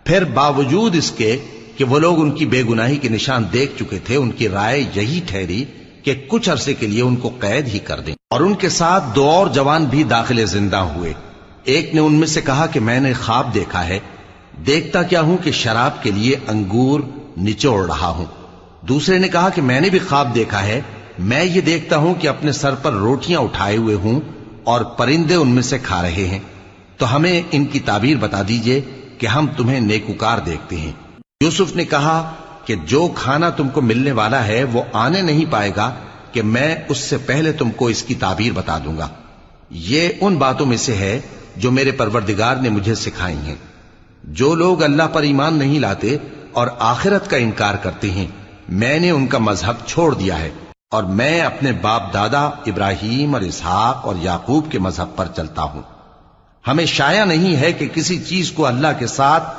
پھر باوجود اس کے کہ وہ لوگ ان کی بے گناہی کے نشان دیکھ چکے تھے، ان کی رائے یہی ٹھہری کہ کچھ عرصے کے لیے ان کو قید ہی کر دیں۔ اور ان کے ساتھ 2 اور جوان بھی داخل زندہ ہوئے۔ ایک نے ان میں سے کہا کہ میں نے خواب دیکھا ہے، دیکھتا کیا ہوں کہ شراب کے لیے انگور نچوڑ رہا ہوں۔ دوسرے نے کہا کہ میں نے بھی خواب دیکھا ہے، میں یہ دیکھتا ہوں کہ اپنے سر پر روٹیاں اٹھائے ہوئے ہوں اور پرندے ان میں سے کھا رہے ہیں، تو ہمیں ان کی تعبیر بتا دیجئے کہ ہم تمہیں نیکوکار دیکھتے ہیں۔ یوسف نے کہا کہ جو کھانا تم کو ملنے والا ہے وہ آنے نہیں پائے گا کہ میں اس سے پہلے تم کو اس کی تعبیر بتا دوں گا۔ یہ ان باتوں میں سے ہے جو میرے پروردگار نے مجھے سکھائی ہیں۔ جو لوگ اللہ پر ایمان نہیں لاتے اور آخرت کا انکار کرتے ہیں، میں نے ان کا مذہب چھوڑ دیا ہے اور میں اپنے باپ دادا ابراہیم اور اسحاق اور یعقوب کے مذہب پر چلتا ہوں۔ ہمیں شایع نہیں ہے کہ کسی چیز کو اللہ کے ساتھ